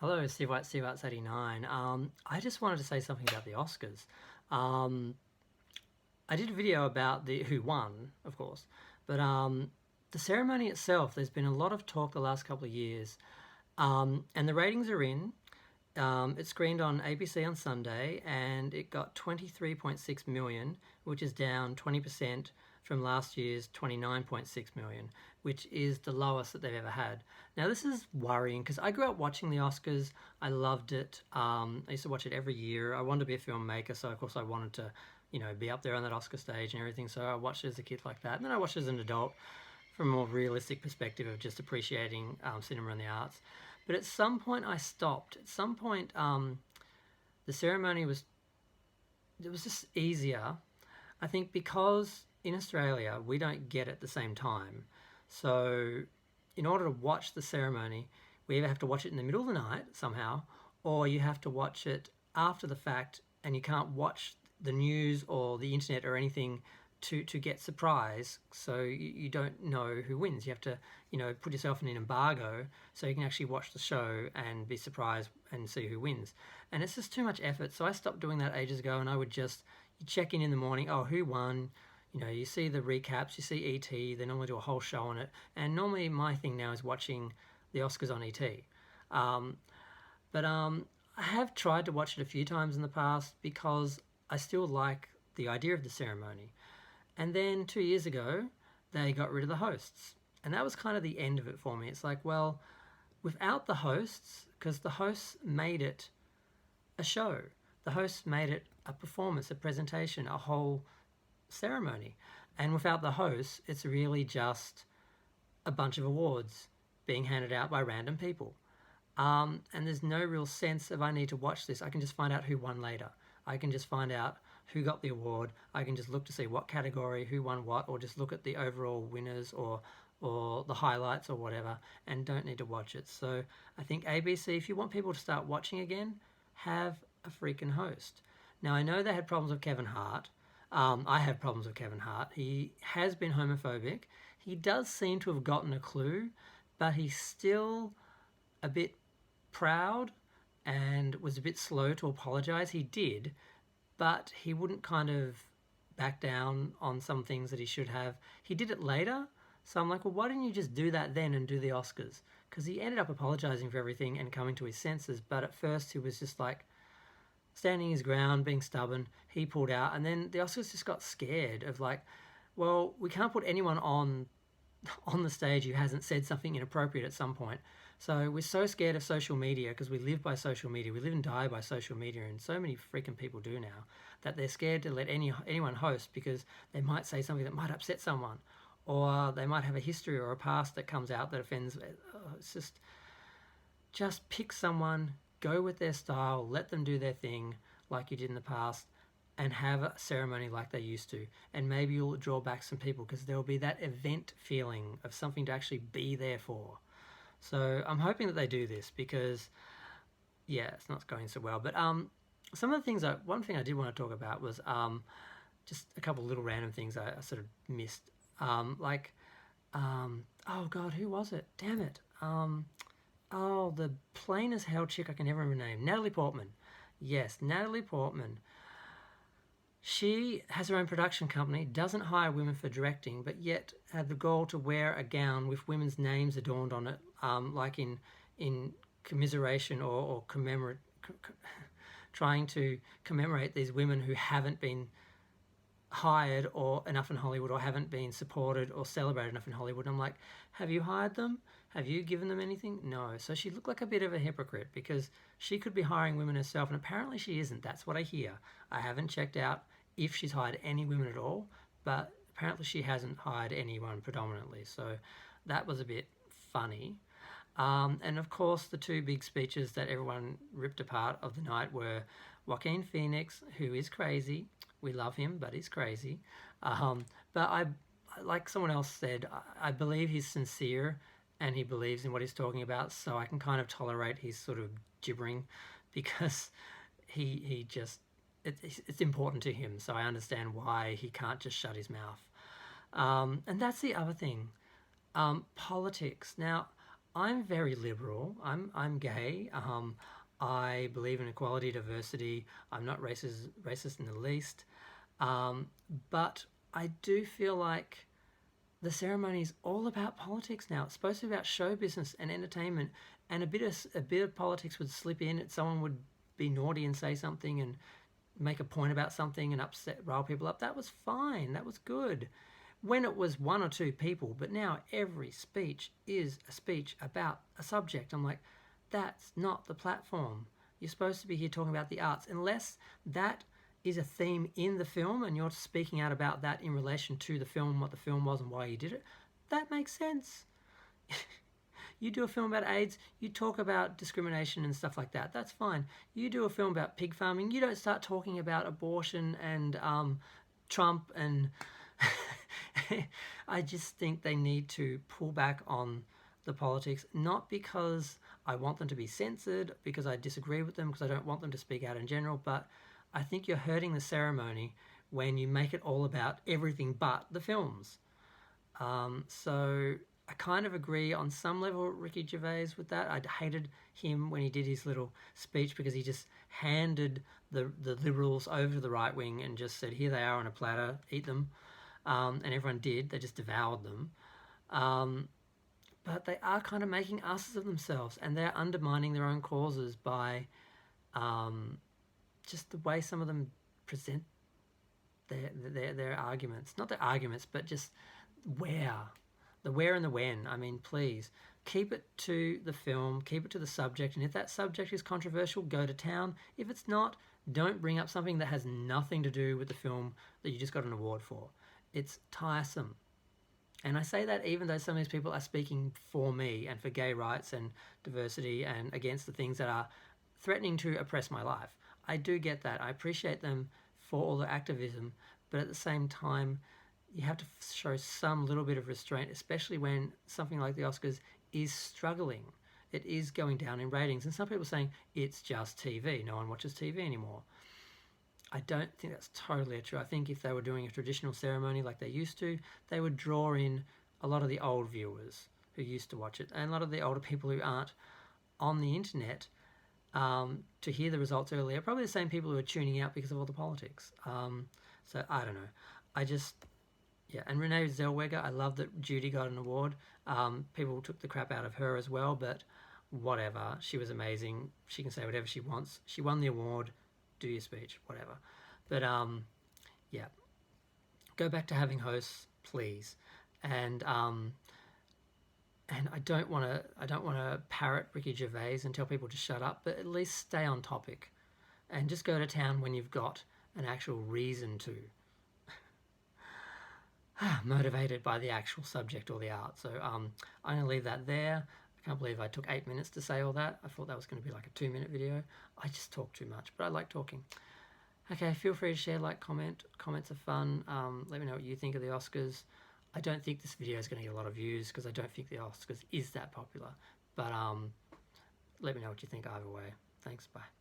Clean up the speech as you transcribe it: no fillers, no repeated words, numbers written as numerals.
Hello, Steve White, Steve Arts 89. I just wanted to say something about the Oscars. Um, I did a video about the who won, of course, but the ceremony itself, there's been a lot of talk the last couple of years, and the ratings are in. It screened on ABC on Sunday and it got 23.6 million, which is down 20% from last year's 29.6 million, which is the lowest that they've ever had. Now, this is worrying because I grew up watching the Oscars. I loved it. I used to watch it every year. I wanted to be a filmmaker, so of course I wanted to, be up there on that Oscar stage and everything. So I watched it as a kid like that. And then I watched it as an adult from a more realistic perspective of just appreciating cinema and the arts. But at some point, I stopped. At some point, the ceremony was it was just easier. I think because in Australia we don't get it the same time, so in order to watch the ceremony, we either have to watch it in the middle of the night somehow, or you have to watch it after the fact, and you can't watch the news or the internet or anything to get surprise, so you don't know who wins. You have to, put yourself in an embargo so you can actually watch the show and be surprised and see who wins. And it's just too much effort, so I stopped doing that ages ago, and I would just check in the morning. Oh, who won? You see the recaps, you see ET. They normally do a whole show on it, and normally my thing now is watching the Oscars on ET. Um, but I have tried to watch it a few times in the past because I still like the idea of the ceremony. And then 2 years ago, they got rid of the hosts. And that was kind of the end of it for me. It's like, well, without the hosts, because the hosts made it a show, the hosts made it a performance, a presentation, a whole ceremony. And without the hosts, it's really just a bunch of awards being handed out by random people. And there's no real sense of I need to watch this. I can just find out who won later. I can just find out who got the award. I can just look to see what category, who won what, or just look at the overall winners or the highlights or whatever, and don't need to watch it. So I think ABC, if you want people to start watching again, have a freaking host. Now I know they had problems with Kevin Hart. I have problems with Kevin Hart. He has been homophobic. He does seem to have gotten a clue, but he's still a bit proud and was a bit slow to apologise. He did, but he wouldn't kind of back down on some things that he should have. He did it later, so I'm like, well, why didn't you just do that then and do the Oscars? Because he ended up apologising for everything and coming to his senses, but at first he was just like standing his ground, being stubborn. He pulled out, and then the Oscars just got scared of like, well, we can't put anyone on the stage who hasn't said something inappropriate at some point. So we're so scared of social media because we live by social media. We live and die by social media, and so many freaking people do now that they're scared to let anyone host because they might say something that might upset someone, or they might have a history or a past that comes out that offends. It's just pick someone, go with their style, let them do their thing like you did in the past, and have a ceremony like they used to. And maybe you'll draw back some people because there will be that event feeling of something to actually be there for. So I'm hoping that they do this because, yeah, it's not going so well. But some of the things, one thing I did want to talk about was just a couple of little random things I sort of missed. Like, oh God, who was it? Damn it. Oh, the plain as hell chick I can never remember her name. Natalie Portman. Yes, Natalie Portman. She has her own production company, doesn't hire women for directing, but yet had the goal to wear a gown with women's names adorned on it, like in commiseration or commemorate, trying to commemorate these women who haven't been hired or enough in Hollywood or haven't been supported or celebrated enough in Hollywood. I'm like, have you hired them? Have you given them anything? No. So she looked like a bit of a hypocrite because she could be hiring women herself, and apparently she isn't. That's what I hear. I haven't checked out if she's hired any women at all, but apparently she hasn't hired anyone predominantly. So that was a bit funny. And of course, the two big speeches that everyone ripped apart of the night were Joaquin Phoenix, who is crazy. We love him, but he's crazy. But like someone else said, I believe he's sincere and he believes in what he's talking about. So I can kind of tolerate his sort of gibbering because he just it's important to him. So I understand why he can't just shut his mouth. And that's the other thing, politics. Now, I'm very liberal. I'm gay. I believe in equality, diversity. I'm not racist in the least. Um, but I do feel like the ceremony is all about politics now. It's supposed to be about show business and entertainment, and a bit of politics would slip in. Someone would be naughty and say something and make a point about something and rile people up. That was fine. That was good when it was one or two people. But now every speech is a speech about a subject. I'm like, that's not the platform. You're supposed to be here talking about the arts, unless that is a theme in the film and you're speaking out about that in relation to the film, what the film was and why you did it. That makes sense. You do a film about AIDS, you talk about discrimination and stuff like that. That's fine. You do a film about pig farming, you don't start talking about abortion and Trump and I just think they need to pull back on the politics, not because I want them to be censored, because I disagree with them, because I don't want them to speak out in general, but I think you're hurting the ceremony when you make it all about everything but the films. So I kind of agree on some level with Ricky Gervais with that. I hated him when he did his little speech because he just handed the liberals over to the right wing and just said, here they are on a platter, eat them. And everyone did. They just devoured them. But they are kind of making asses of themselves, and they're undermining their own causes by just the way some of them present their arguments. Not their arguments, but just the where and the when. I mean, please keep it to the film, keep it to the subject, and if that subject is controversial, go to town. If it's not, don't bring up something that has nothing to do with the film that you just got an award for. It's tiresome. And I say that even though some of these people are speaking for me and for gay rights and diversity and against the things that are threatening to oppress my life. I do get that. I appreciate them for all their activism, but at the same time, you have to show some little bit of restraint, especially when something like the Oscars is struggling. It is going down in ratings, and some people are saying it's just TV. No one watches TV anymore. I don't think that's totally true. I think if they were doing a traditional ceremony like they used to, they would draw in a lot of the old viewers who used to watch it, and a lot of the older people who aren't on the internet to hear the results earlier. Probably the same people who are tuning out because of all the politics. So I don't know. Yeah, and Renee Zellweger, I love that Judy got an award. People took the crap out of her as well, but whatever. She was amazing. She can say whatever she wants. She won the award. Do your speech, whatever. But yeah, go back to having hosts, please. And I don't want to parrot Ricky Gervais and tell people to shut up, but at least stay on topic, and just go to town when you've got an actual reason to. Motivated by the actual subject or the art. So I'm going to leave that there. I can't believe I took 8 minutes to say all that. I thought that was going to be like a 2-minute video. I just talk too much, but I like talking. Okay, feel free to share, like, comment. Comments are fun. Let me know what you think of the Oscars. I don't think this video is going to get a lot of views because I don't think the Oscars is that popular. But let me know what you think either way. Thanks, bye.